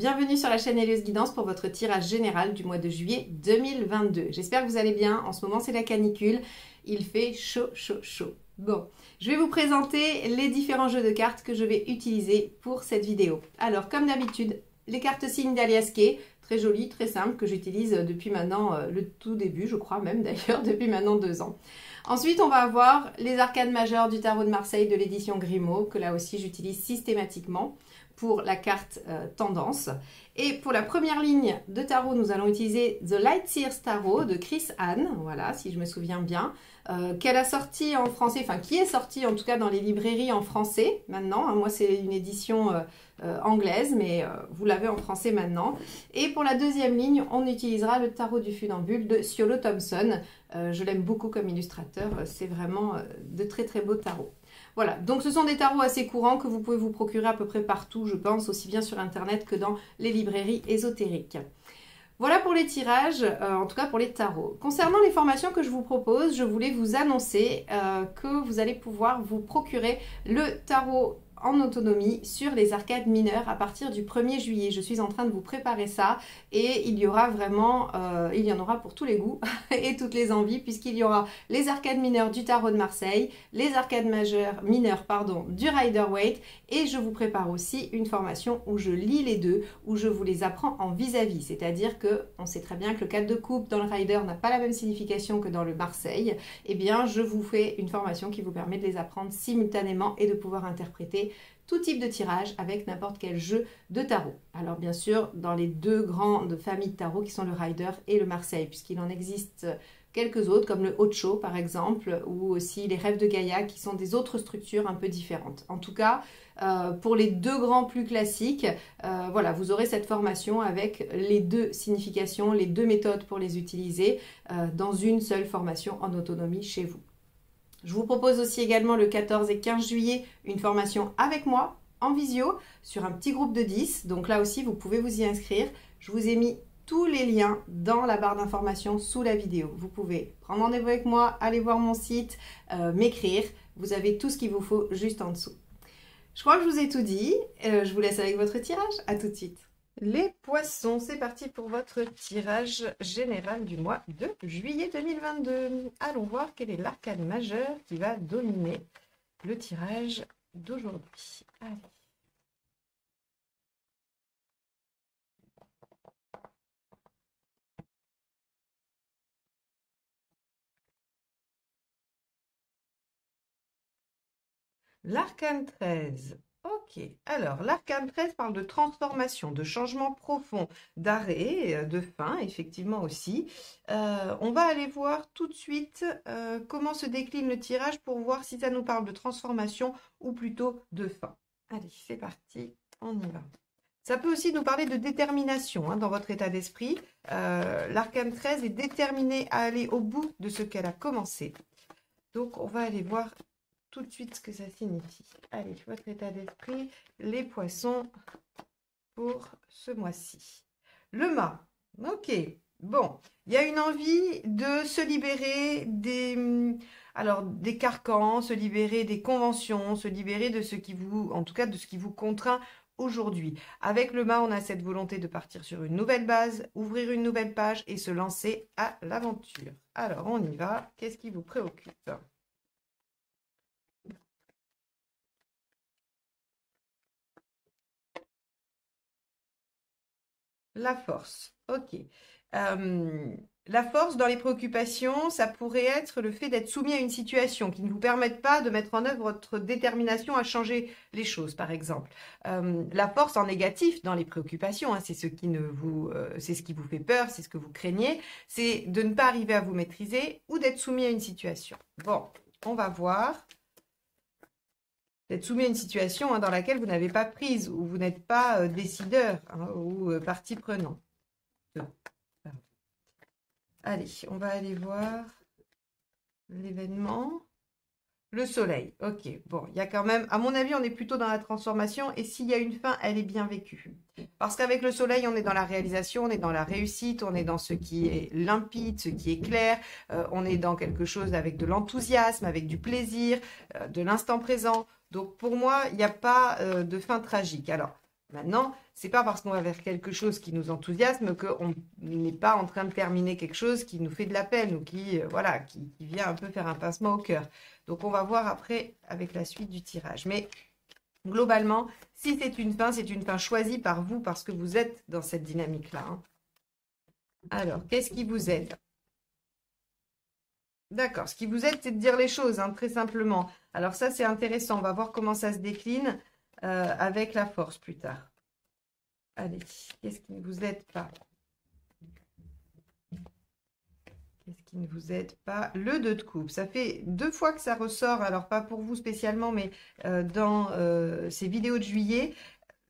bienvenue sur la chaîne Elios Guidance pour votre tirage général du mois de juillet 2022. J'espère que vous allez bien, en ce moment c'est la canicule, il fait chaud, chaud, chaud. Bon, je vais vous présenter les différents jeux de cartes que je vais utiliser pour cette vidéo. Alors comme d'habitude, les cartes signes d'Alias Kay, très jolies, très simples, que j'utilise depuis maintenant le tout début, je crois même d'ailleurs, depuis maintenant 2 ans. Ensuite, on va avoir les arcades majeures du tarot de Marseille de l'édition Grimaud, que là aussi j'utilise systématiquement pour la carte tendance. Et pour la première ligne de tarot, nous allons utiliser The Lightseers Tarot de Chris Anne, voilà, si je me souviens bien, qu'elle a sorti en français, enfin qui est sorti en tout cas dans les librairies en français maintenant. Hein, moi, c'est une édition anglaise, mais vous l'avez en français maintenant. Et pour la deuxième ligne, on utilisera le tarot du funambule de Ciolo Thompson. Je l'aime beaucoup comme illustrateur, c'est vraiment de très très beaux tarots. Voilà, donc ce sont des tarots assez courants que vous pouvez vous procurer à peu près partout, je pense, aussi bien sur internet que dans les librairies ésotériques. Voilà pour les tirages, en tout cas pour les tarots. Concernant les formations que je vous propose, je voulais vous annoncer que vous allez pouvoir vous procurer le tarot en autonomie sur les arcades mineures à partir du 1er juillet. Je suis en train de vous préparer ça et il y aura vraiment, il y en aura pour tous les goûts et toutes les envies, puisqu'il y aura les arcades mineures du tarot de Marseille, les arcades mineures du Rider-Waite, et je vous prépare aussi une formation où je lis les deux, où je vous les apprends en vis-à-vis, c'est-à-dire que on sait très bien que le 4 de coupe dans le Rider n'a pas la même signification que dans le Marseille. Eh bien, je vous fais une formation qui vous permet de les apprendre simultanément et de pouvoir interpréter tout type de tirage avec n'importe quel jeu de tarot. Alors bien sûr, dans les deux grandes familles de tarot qui sont le Rider et le Marseille, puisqu'il en existe quelques autres, comme le Ocho par exemple, ou aussi les Rêves de Gaïa, qui sont des autres structures un peu différentes. En tout cas, pour les deux grands plus classiques, voilà, vous aurez cette formation avec les deux significations, les deux méthodes pour les utiliser dans une seule formation en autonomie chez vous. Je vous propose aussi également le 14 et 15 juillet une formation avec moi en visio sur un petit groupe de 10. Donc là aussi, vous pouvez vous y inscrire. Je vous ai mis tous les liens dans la barre d'information sous la vidéo. Vous pouvez prendre rendez-vous avec moi, aller voir mon site, m'écrire. Vous avez tout ce qu'il vous faut juste en dessous. Je crois que je vous ai tout dit. Je vous laisse avec votre tirage. À tout de suite. Les poissons, c'est parti pour votre tirage général du mois de juillet 2022. Allons voir quel est l'arcane majeur qui va dominer le tirage d'aujourd'hui. Allez. L'arcane 13. Ok, alors l'arcane 13 parle de transformation, de changement profond, d'arrêt, de fin, effectivement aussi. On va aller voir tout de suite comment se décline le tirage pour voir si ça nous parle de transformation ou plutôt de fin. Allez, c'est parti, on y va. Ça peut aussi nous parler de détermination hein, dans votre état d'esprit. L'arcane 13 est déterminée à aller au bout de ce qu'elle a commencé. Donc, on va aller voir tout de suite ce que ça signifie. Allez, votre état d'esprit, les poissons pour ce mois-ci. Le mât, ok. Bon, il y a une envie de se libérer des carcans, se libérer des conventions, se libérer de ce qui vous, en tout cas de ce qui vous contraint aujourd'hui. Avec le mât, on a cette volonté de partir sur une nouvelle base, ouvrir une nouvelle page et se lancer à l'aventure. Alors, on y va. Qu'est-ce qui vous préoccupe ? La force, ok. La force dans les préoccupations, ça pourrait être le fait d'être soumis à une situation qui ne vous permette pas de mettre en œuvre votre détermination à changer les choses, par exemple. La force en négatif dans les préoccupations, hein, c'est ce qui c'est ce qui vous fait peur, c'est ce que vous craignez, c'est de ne pas arriver à vous maîtriser ou d'être soumis à une situation. Bon, on va voir. D'être soumis à une situation hein, dans laquelle vous n'avez pas prise, où vous n'êtes pas décideur hein, ou partie prenante. Allez, on va aller voir l'événement. Le soleil, ok. Bon, il y a quand même, à mon avis, on est plutôt dans la transformation et s'il y a une fin, elle est bien vécue. Parce qu'avec le soleil, on est dans la réalisation, on est dans la réussite, on est dans ce qui est limpide, ce qui est clair, on est dans quelque chose avec de l'enthousiasme, avec du plaisir, de l'instant présent. Donc pour moi, il n'y a pas de fin tragique. Alors, Maintenant, c'est pas parce qu'on va vers quelque chose qui nous enthousiasme qu'on n'est pas en train de terminer quelque chose qui nous fait de la peine ou qui, voilà, qui vient un peu faire un pincement au cœur. Donc, on va voir après avec la suite du tirage. Mais globalement, si c'est une fin choisie par vous parce que vous êtes dans cette dynamique-là. Hein. Alors, qu'est-ce qui vous aide? D'accord, ce qui vous aide, c'est de dire les choses, hein, très simplement. Alors ça, c'est intéressant. On va voir comment ça se décline avec la force plus tard. Allez, qu'est-ce qui ne vous aide pas? Qu'est-ce qui ne vous aide pas? Le 2 de coupe. Ça fait 2 fois que ça ressort, alors pas pour vous spécialement, mais dans ces vidéos de juillet.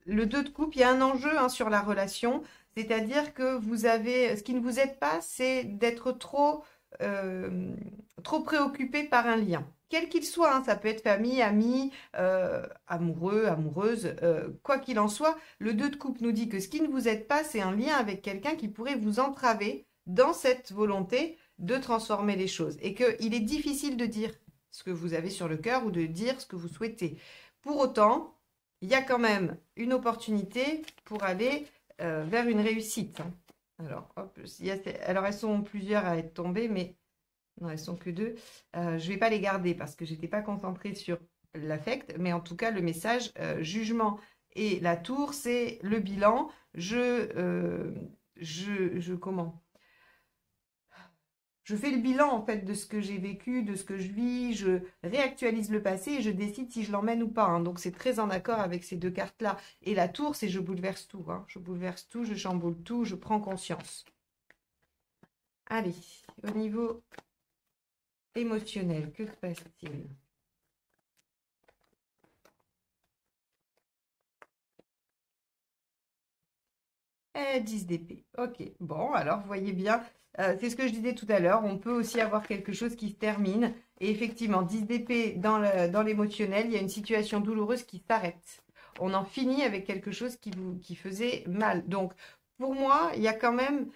Le 2 de coupe, il y a un enjeu hein, sur la relation. C'est-à-dire que vous avez... Ce qui ne vous aide pas, c'est d'être trop préoccupé par un lien. Quel qu'il soit, hein, ça peut être famille, amis, amoureux, amoureuse, quoi qu'il en soit, le 2 de coupe nous dit que ce qui ne vous aide pas, c'est un lien avec quelqu'un qui pourrait vous entraver dans cette volonté de transformer les choses. Et qu'il est difficile de dire ce que vous avez sur le cœur ou de dire ce que vous souhaitez. Pour autant, il y a quand même une opportunité pour aller vers une réussite. Hein. Alors, hop, alors, elles sont plusieurs à être tombées, mais non, elles sont que 2. Je ne vais pas les garder parce que je n'étais pas concentrée sur l'affect, mais en tout cas, le message jugement et la tour, c'est le bilan. Comment? Je fais le bilan en fait de ce que j'ai vécu, de ce que je vis, je réactualise le passé et je décide si je l'emmène ou pas. Hein. Donc c'est très en accord avec ces 2 cartes-là. Et la tour, c'est je bouleverse tout. Hein. Je bouleverse tout, je chamboule tout, je prends conscience. Allez, au niveau émotionnel, que se passe-t-il? Eh, 10 d'épée. Ok, bon, alors vous voyez bien, c'est ce que je disais tout à l'heure, on peut aussi avoir quelque chose qui se termine. Et effectivement, 10 d'épée dans l'émotionnel, il y a une situation douloureuse qui s'arrête. On en finit avec quelque chose qui faisait mal. Donc, pour moi, il y a quand même,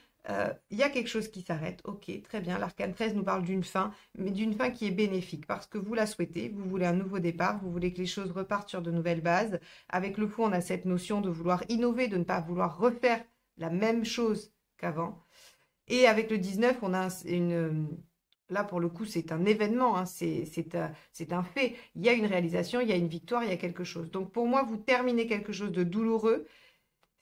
il y a quelque chose qui s'arrête. Ok, très bien, l'arcane 13 nous parle d'une fin, mais d'une fin qui est bénéfique parce que vous la souhaitez, vous voulez un nouveau départ, vous voulez que les choses repartent sur de nouvelles bases. Avec le fou, on a cette notion de vouloir innover, de ne pas vouloir refaire la même chose qu'avant. Et avec le 19, on a là, pour le coup, c'est un événement, hein, c'est un fait. Il y a une réalisation, il y a une victoire, il y a quelque chose. Donc, pour moi, vous terminez quelque chose de douloureux.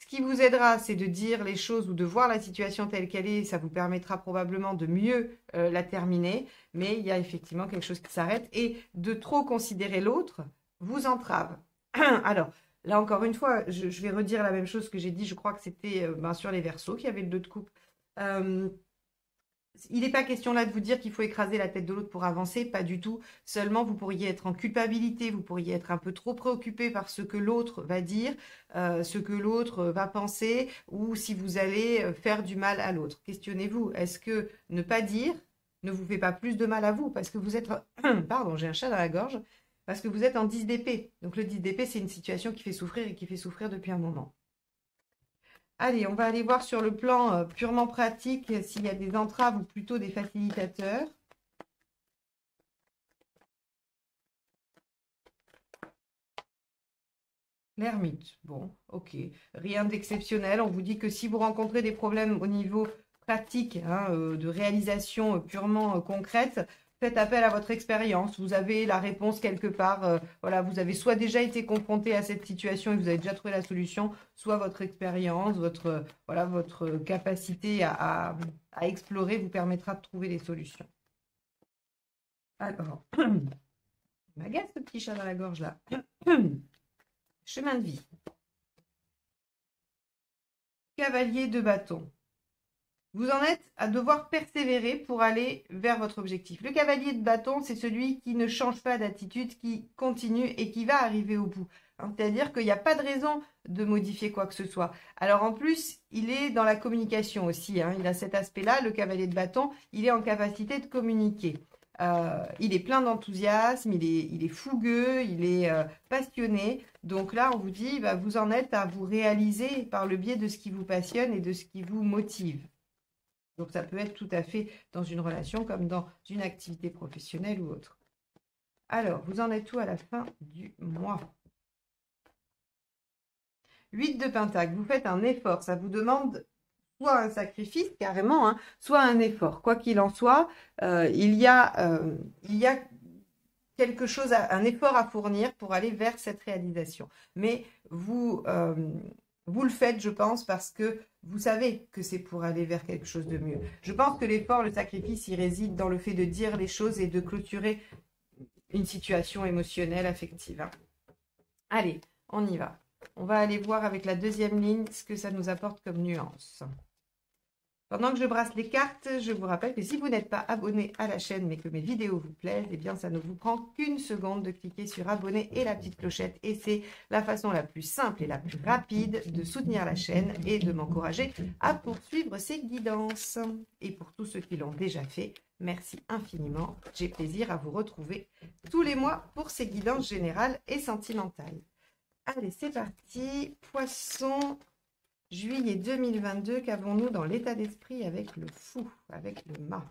Ce qui vous aidera, c'est de dire les choses ou de voir la situation telle qu'elle est. Ça vous permettra probablement de mieux la terminer. Mais il y a effectivement quelque chose qui s'arrête. Et de trop considérer l'autre vous entrave. Alors, là, encore une fois, je vais redire la même chose que j'ai dit. Je crois que c'était sur les Verseaux qu'il y avait le 2 de coupe. Il n'est pas question là de vous dire qu'il faut écraser la tête de l'autre pour avancer, pas du tout. Seulement, vous pourriez être en culpabilité, vous pourriez être un peu trop préoccupé par ce que l'autre va dire, ce que l'autre va penser, ou si vous allez faire du mal à l'autre. Questionnez-vous, est-ce que ne pas dire ne vous fait pas plus de mal à vous? Parce que vous êtes... Pardon, j'ai un chat dans la gorge. Parce que vous êtes en 10 d'épée. Donc le 10 d'épée, c'est une situation qui fait souffrir et qui fait souffrir depuis un moment. Allez, on va aller voir sur le plan purement pratique s'il y a des entraves ou plutôt des facilitateurs. L'ermite. Bon, ok. Rien d'exceptionnel. On vous dit que si vous rencontrez des problèmes au niveau pratique, hein, de réalisation purement concrète, faites appel à votre expérience. Vous avez la réponse quelque part. Voilà, vous avez soit déjà été confronté à cette situation et vous avez déjà trouvé la solution, soit votre expérience, votre capacité à explorer vous permettra de trouver les solutions. Alors, il m'agace ce petit chat dans la gorge là. Chemin de vie. Cavalier de bâton. Vous en êtes à devoir persévérer pour aller vers votre objectif. Le cavalier de bâton, c'est celui qui ne change pas d'attitude, qui continue et qui va arriver au bout. C'est-à-dire qu'il n'y a pas de raison de modifier quoi que ce soit. Alors en plus, il est dans la communication aussi. Hein. Il a cet aspect-là, le cavalier de bâton, il est en capacité de communiquer. Il est plein d'enthousiasme, il est fougueux, il est passionné. Donc là, on vous dit, vous en êtes à vous réaliser par le biais de ce qui vous passionne et de ce qui vous motive. Donc, ça peut être tout à fait dans une relation comme dans une activité professionnelle ou autre. Alors, vous en êtes où à la fin du mois? 8 de Pentacle, vous faites un effort, ça vous demande soit un sacrifice carrément, hein, soit un effort. Quoi qu'il en soit, il y a quelque chose, un effort à fournir pour aller vers cette réalisation. Mais vous le faites, je pense, parce que vous savez que c'est pour aller vers quelque chose de mieux. Je pense que l'effort, le sacrifice, il réside dans le fait de dire les choses et de clôturer une situation émotionnelle, affective. Hein. Allez, on y va. On va aller voir avec la deuxième ligne ce que ça nous apporte comme nuance. Pendant que je brasse les cartes, je vous rappelle que si vous n'êtes pas abonné à la chaîne mais que mes vidéos vous plaisent, eh bien ça ne vous prend qu'une seconde de cliquer sur abonner et la petite clochette. Et c'est la façon la plus simple et la plus rapide de soutenir la chaîne et de m'encourager à poursuivre ces guidances. Et pour tous ceux qui l'ont déjà fait, merci infiniment. J'ai plaisir à vous retrouver tous les mois pour ces guidances générales et sentimentales. Allez, c'est parti. Poisson, juillet 2022, qu'avons-nous dans l'état d'esprit avec le fou, avec le mât?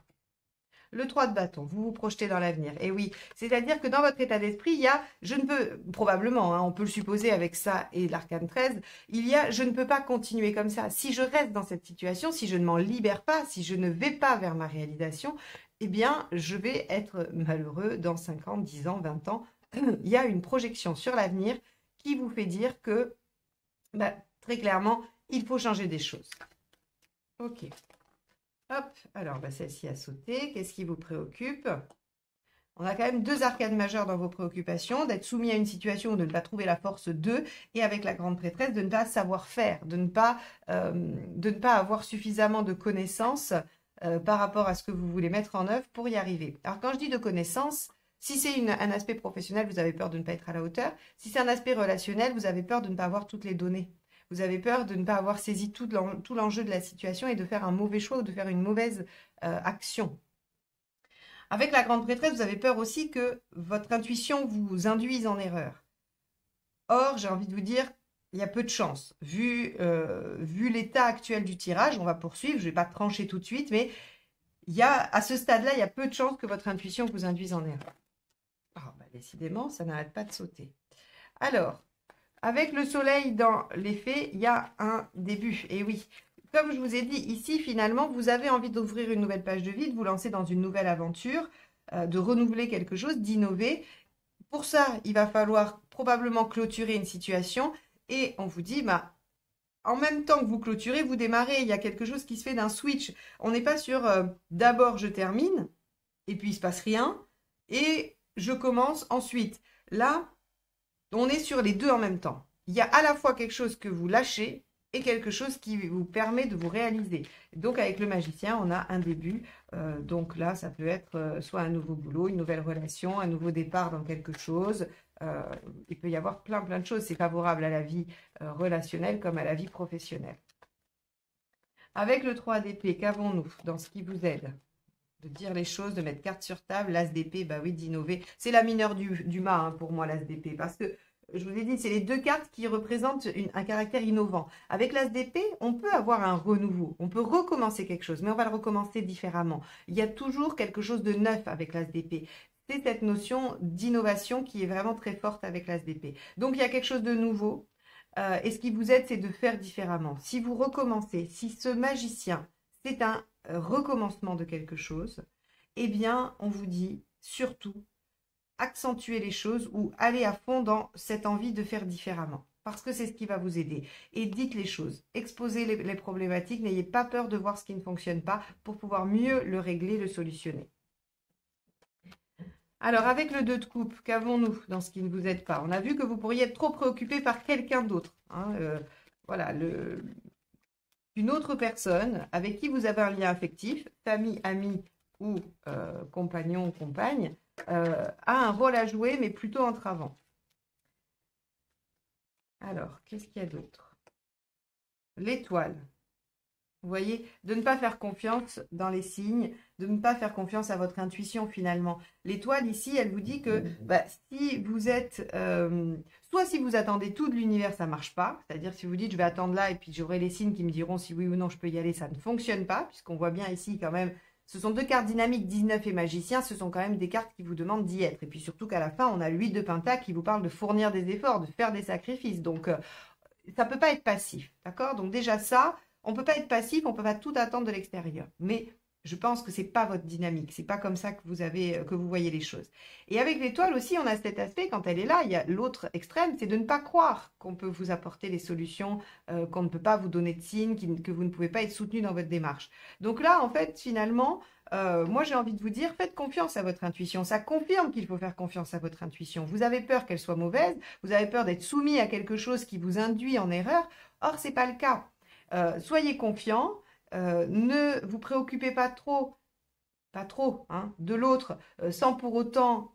Le 3 de bâton, vous vous projetez dans l'avenir. Et oui, c'est-à-dire que dans votre état d'esprit, il y a, je ne peux, probablement, hein, on peut le supposer avec ça et l'arcane 13, il y a, je ne peux pas continuer comme ça. Si je reste dans cette situation, si je ne m'en libère pas, si je ne vais pas vers ma réalisation, eh bien, je vais être malheureux dans 5 ans, 10 ans, 20 ans. Il y a une projection sur l'avenir qui vous fait dire que, bah, très clairement, il faut changer des choses. Ok. Hop. Alors, bah, celle-ci a sauté. Qu'est-ce qui vous préoccupe? On a quand même 2 arcanes majeures dans vos préoccupations. D'être soumis à une situation ou de ne pas trouver la force de. Et avec la grande prêtresse, de ne pas savoir faire. De ne pas avoir suffisamment de connaissances par rapport à ce que vous voulez mettre en œuvre pour y arriver. Alors, quand je dis de connaissances, si c'est un aspect professionnel, vous avez peur de ne pas être à la hauteur. Si c'est un aspect relationnel, vous avez peur de ne pas avoir toutes les données. Vous avez peur de ne pas avoir saisi tout l'enjeu de la situation et de faire un mauvais choix ou de faire une mauvaise action. Avec la grande prêtresse, vous avez peur aussi que votre intuition vous induise en erreur. Or, j'ai envie de vous dire, il y a peu de chance. Vu l'état actuel du tirage, on va poursuivre, je ne vais pas trancher tout de suite, mais à ce stade-là, il y a peu de chances que votre intuition vous induise en erreur. Oh, bah, décidément, ça n'arrête pas de sauter. Alors, avec le soleil dans les faits, il y a un début. Et oui, comme je vous ai dit, ici, finalement, vous avez envie d'ouvrir une nouvelle page de vie, de vous lancer dans une nouvelle aventure, de renouveler quelque chose, d'innover. Pour ça, il va falloir probablement clôturer une situation. Et on vous dit, bah, en même temps que vous clôturez, vous démarrez. Il y a quelque chose qui se fait d'un switch. On n'est pas sur d'abord je termine, et puis il ne se passe rien, et je commence ensuite. Là, on est sur les deux en même temps. Il y a à la fois quelque chose que vous lâchez et quelque chose qui vous permet de vous réaliser. Donc, avec le magicien, on a un début. Donc là, ça peut être soit un nouveau boulot, une nouvelle relation, un nouveau départ dans quelque chose. Il peut y avoir plein de choses. C'est favorable à la vie relationnelle comme à la vie professionnelle. Avec le 3 d'épée, qu'avons-nous dans ce qui vous aide? De dire les choses, de mettre carte sur table. L'as d'épée, bah oui, d'innover. C'est la mineure du mât hein, pour moi, l'as d'épée. Parce que, je vous ai dit, c'est les 2 cartes qui représentent un caractère innovant. Avec l'as d'épée, on peut avoir un renouveau. On peut recommencer quelque chose, mais on va le recommencer différemment. Il y a toujours quelque chose de neuf avec l'as d'épée. C'est cette notion d'innovation qui est vraiment très forte avec l'as d'épée. Donc, il y a quelque chose de nouveau. Et ce qui vous aide, c'est de faire différemment. Si vous recommencez, si ce magicien, c'est un recommencement de quelque chose, eh bien, on vous dit surtout accentuer les choses ou aller à fond dans cette envie de faire différemment. Parce que c'est ce qui va vous aider. Et dites les choses, exposez les problématiques, n'ayez pas peur de voir ce qui ne fonctionne pas pour pouvoir mieux le régler, le solutionner. Alors, avec le 2 de coupe, qu'avons-nous dans ce qui ne vous aide pas? On a vu que vous pourriez être trop préoccupé par quelqu'un d'autre. Hein, voilà, une autre personne avec qui vous avez un lien affectif, famille, ami ou compagnon ou compagne, a un rôle à jouer, mais plutôt entravant. Alors, qu'est-ce qu'il y a d'autre? L'étoile. Vous voyez, de ne pas faire confiance dans les signes, de ne pas faire confiance à votre intuition finalement. L'étoile ici, elle vous dit que bah, si vous êtes, soit si vous attendez tout de l'univers, ça ne marche pas. C'est-à-dire si vous dites je vais attendre là et puis j'aurai les signes qui me diront si oui ou non je peux y aller, ça ne fonctionne pas. Puisqu'on voit bien ici quand même, ce sont 2 cartes dynamiques, 19 et magicien, ce sont quand même des cartes qui vous demandent d'y être. Et puis surtout qu'à la fin, on a le 8 de Pentacle qui vous parle de fournir des efforts, de faire des sacrifices. Donc ça peut pas être passif, d'accord? Donc déjà ça, on peut pas être passif, on peut pas tout attendre de l'extérieur. Mais je pense que c'est pas votre dynamique, c'est pas comme ça que vous voyez les choses. Et avec l'étoile aussi, on a cet aspect quand elle est là. Il y a l'autre extrême, c'est de ne pas croire qu'on peut vous apporter les solutions, qu'on ne peut pas vous donner de signes, que vous ne pouvez pas être soutenu dans votre démarche. Donc là, en fait, finalement, moi j'ai envie de vous dire, faites confiance à votre intuition. Ça confirme qu'il faut faire confiance à votre intuition. Vous avez peur qu'elle soit mauvaise, vous avez peur d'être soumis à quelque chose qui vous induit en erreur. Or, c'est pas le cas. Soyez confiants. Ne vous préoccupez pas trop, hein, de l'autre, sans pour autant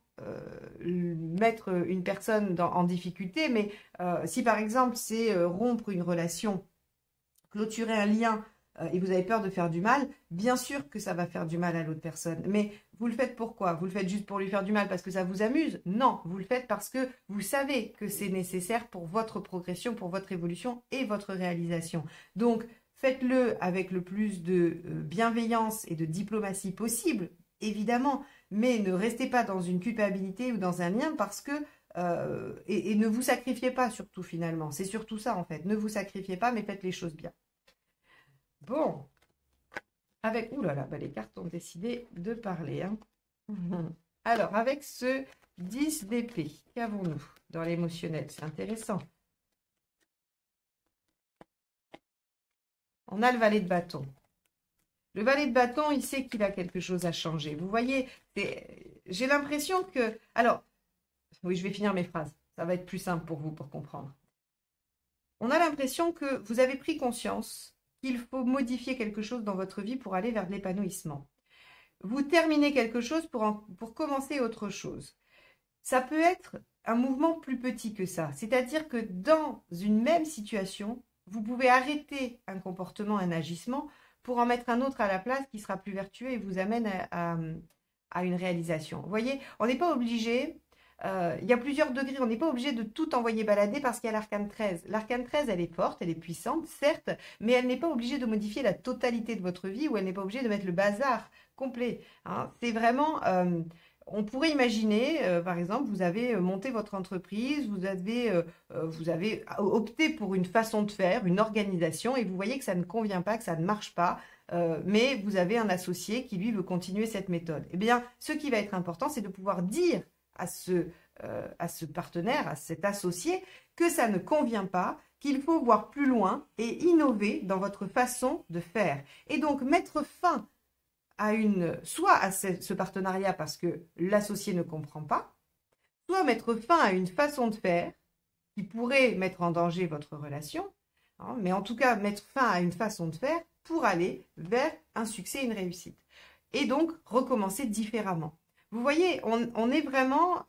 mettre une personne en difficulté. Mais si par exemple c'est rompre une relation, clôturer un lien et vous avez peur de faire du mal, bien sûr que ça va faire du mal à l'autre personne. Mais vous le faites pourquoi? Vous le faites juste pour lui faire du mal parce que ça vous amuse? Non, vous le faites parce que vous savez que c'est nécessaire pour votre progression, pour votre évolution et votre réalisation. Donc, faites-le avec le plus de bienveillance et de diplomatie possible, évidemment, mais ne restez pas dans une culpabilité ou dans un lien parce que et ne vous sacrifiez pas surtout finalement. C'est surtout ça en fait. Ne vous sacrifiez pas, mais faites les choses bien. Bon, avec... Ouh là là, bah, les cartes ont décidé de parler. Hein. Alors, avec ce 10 d'épée, qu'avons-nous dans l'émotionnel? C'est intéressant. On a le valet de bâton. Le valet de bâton, il sait qu'il a quelque chose à changer. Vous voyez, j'ai l'impression que... Alors, oui, je vais finir mes phrases. Ça va être plus simple pour vous, pour comprendre. On a l'impression que vous avez pris conscience qu'il faut modifier quelque chose dans votre vie pour aller vers de l'épanouissement. Vous terminez quelque chose pour commencer autre chose. Ça peut être un mouvement plus petit que ça. C'est-à-dire que dans une même situation, vous pouvez arrêter un comportement, un agissement, pour en mettre un autre à la place qui sera plus vertueux et vous amène à une réalisation. Vous voyez, on n'est pas obligé... il y a plusieurs degrés, on n'est pas obligé de tout envoyer balader parce qu'il y a l'arcane 13. L'arcane 13, elle est forte, elle est puissante, certes, mais elle n'est pas obligée de modifier la totalité de votre vie ou elle n'est pas obligée de mettre le bazar complet. Hein. C'est vraiment... on pourrait imaginer, par exemple, vous avez monté votre entreprise, vous avez opté pour une façon de faire, une organisation, et vous voyez que ça ne convient pas, que ça ne marche pas, mais vous avez un associé qui, lui, veut continuer cette méthode. Eh bien, ce qui va être important, c'est de pouvoir dire à ce partenaire, à cet associé, que ça ne convient pas, qu'il faut voir plus loin et innover dans votre façon de faire. Et donc, mettre fin soit à ce partenariat parce que l'associé ne comprend pas, soit mettre fin à une façon de faire qui pourrait mettre en danger votre relation, hein, mais en tout cas mettre fin à une façon de faire pour aller vers un succès, une réussite. Et donc recommencer différemment. Vous voyez, on est vraiment...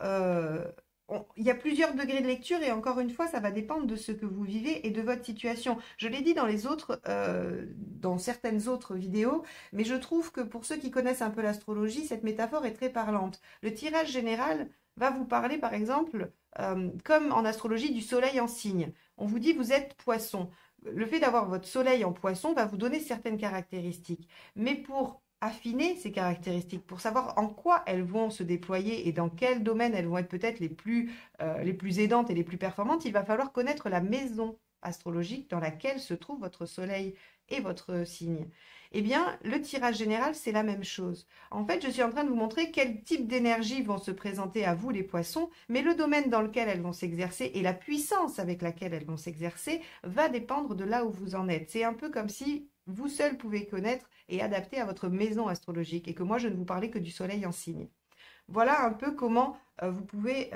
il y a plusieurs degrés de lecture et encore une fois, ça va dépendre de ce que vous vivez et de votre situation. Je l'ai dit dans certaines autres vidéos, mais je trouve que pour ceux qui connaissent un peu l'astrologie, cette métaphore est très parlante. Le tirage général va vous parler, par exemple, comme en astrologie, du soleil en signe. On vous dit, vous êtes poisson. Le fait d'avoir votre soleil en poisson va vous donner certaines caractéristiques. Mais pour affiner ces caractéristiques, pour savoir en quoi elles vont se déployer et dans quel domaine elles vont être peut-être les plus aidantes et les plus performantes, il va falloir connaître la maison astrologique dans laquelle se trouve votre soleil et votre signe. Eh bien, le tirage général, c'est la même chose. En fait, je suis en train de vous montrer quel type d'énergie vont se présenter à vous, les poissons, mais le domaine dans lequel elles vont s'exercer et la puissance avec laquelle elles vont s'exercer va dépendre de là où vous en êtes. C'est un peu comme si vous seul pouvez connaître et adapter à votre maison astrologique et que moi, je ne vous parlais que du soleil en signe. Voilà un peu comment vous pouvez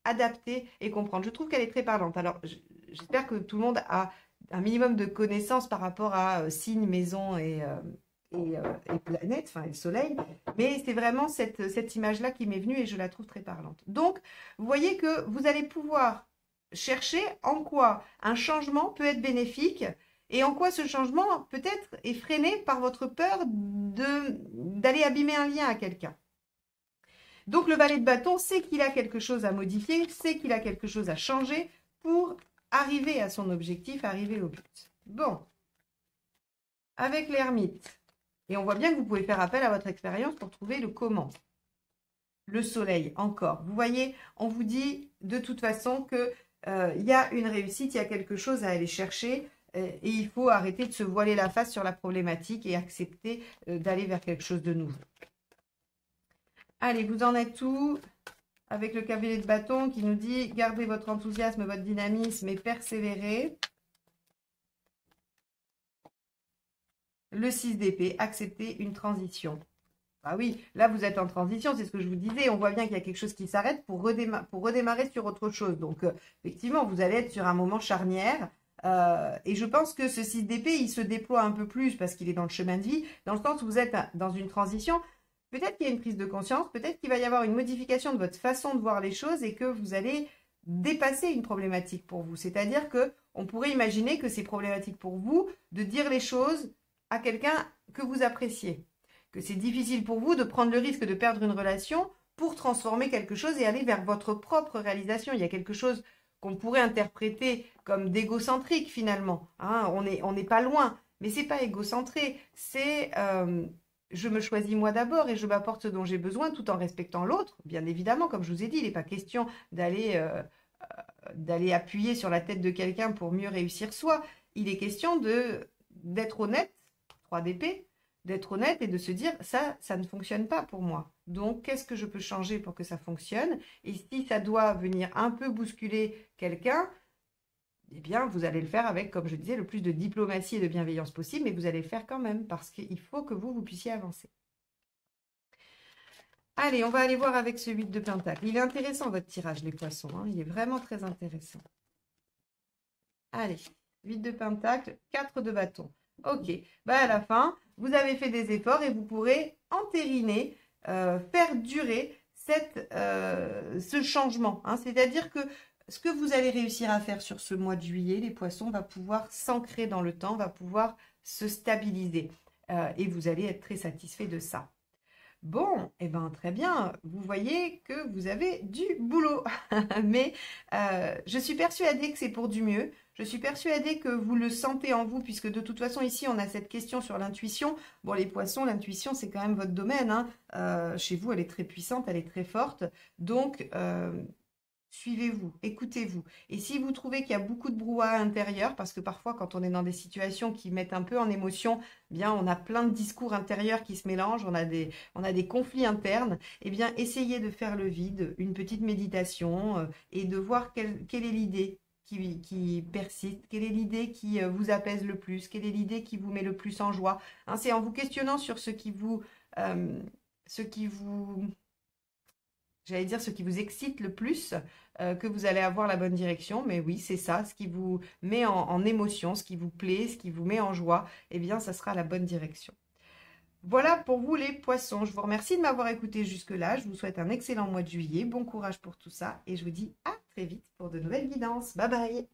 adapter et comprendre. Je trouve qu'elle est très parlante. Alors, j'espère que tout le monde a un minimum de connaissances par rapport à signe, maison et planète, enfin, et le soleil. Mais c'est vraiment cette image-là qui m'est venue et je la trouve très parlante. Donc, vous voyez que vous allez pouvoir chercher en quoi un changement peut être bénéfique et en quoi ce changement peut-être est freiné par votre peur d'aller abîmer un lien à quelqu'un. Donc le valet de bâton sait qu'il a quelque chose à modifier, sait qu'il a quelque chose à changer pour arriver à son objectif, arriver au but. Bon, avec l'ermite, et on voit bien que vous pouvez faire appel à votre expérience pour trouver le comment. Le soleil, encore. Vous voyez, on vous dit de toute façon que il y a une réussite, il y a quelque chose à aller chercher et il faut arrêter de se voiler la face sur la problématique et accepter d'aller vers quelque chose de nouveau. Allez, vous en êtes où avec le cavalier de bâton qui nous dit « Gardez votre enthousiasme, votre dynamisme et persévérez ». Le 6 d'épée, accepter une transition. Ah oui, là vous êtes en transition, c'est ce que je vous disais. On voit bien qu'il y a quelque chose qui s'arrête pour redémarrer sur autre chose. Donc effectivement, vous allez être sur un moment charnière. Et je pense que ce 6 d'épée, il se déploie un peu plus parce qu'il est dans le chemin de vie. Dans le sens où vous êtes dans une transition, peut-être qu'il y a une prise de conscience, peut-être qu'il va y avoir une modification de votre façon de voir les choses et que vous allez dépasser une problématique pour vous. C'est-à-dire qu'on pourrait imaginer que c'est problématique pour vous de dire les choses à quelqu'un que vous appréciez. Que c'est difficile pour vous de prendre le risque de perdre une relation pour transformer quelque chose et aller vers votre propre réalisation. Il y a quelque chose qu'on pourrait interpréter comme d'égocentrique finalement. Hein, on n'est pas loin, mais c'est pas égocentré. C'est je me choisis moi d'abord et je m'apporte ce dont j'ai besoin tout en respectant l'autre. Bien évidemment, comme je vous ai dit, il n'est pas question d'aller appuyer sur la tête de quelqu'un pour mieux réussir soi. Il est question d'être honnête, 3 d'épée, d'être honnête et de se dire ça ne fonctionne pas pour moi. Donc, qu'est-ce que je peux changer pour que ça fonctionne? Et si ça doit venir un peu bousculer quelqu'un, eh bien, vous allez le faire avec, comme je disais, le plus de diplomatie et de bienveillance possible, mais vous allez le faire quand même parce qu'il faut que vous puissiez avancer. Allez, on va aller voir avec ce 8 de pentacle. Il est intéressant votre tirage, les poissons. Hein, il est vraiment très intéressant. Allez, 8 de pentacle, 4 de bâton. Ok, bah à la fin, vous avez fait des efforts et vous pourrez entériner, faire durer ce changement. Hein. C'est-à-dire que ce que vous allez réussir à faire sur ce mois de juillet, les poissons, va pouvoir s'ancrer dans le temps, va pouvoir se stabiliser. Et vous allez être très satisfait de ça. Bon, eh ben très bien, vous voyez que vous avez du boulot. Mais je suis persuadée que c'est pour du mieux. Je suis persuadée que vous le sentez en vous, puisque de toute façon, ici, on a cette question sur l'intuition. Bon, les poissons, l'intuition, c'est quand même votre domaine. Hein. Chez vous, elle est très puissante, elle est très forte. Donc, suivez-vous, écoutez-vous. Et si vous trouvez qu'il y a beaucoup de brouhaha intérieur, parce que parfois, quand on est dans des situations qui mettent un peu en émotion, eh bien, on a plein de discours intérieurs qui se mélangent, on a des conflits internes, eh bien, essayez de faire le vide, une petite méditation et de voir quelle est l'idée qui persiste, quelle est l'idée qui vous apaise le plus, quelle est l'idée qui vous met le plus en joie. Hein, c'est en vous questionnant sur ce qui vous excite le plus, que vous allez avoir la bonne direction. Mais oui, c'est ça, ce qui vous met en émotion, ce qui vous plaît, ce qui vous met en joie, eh bien, ça sera la bonne direction. Voilà pour vous les poissons. Je vous remercie de m'avoir écouté jusque-là. Je vous souhaite un excellent mois de juillet. Bon courage pour tout ça et je vous dis à très vite pour de nouvelles guidances. Bye bye!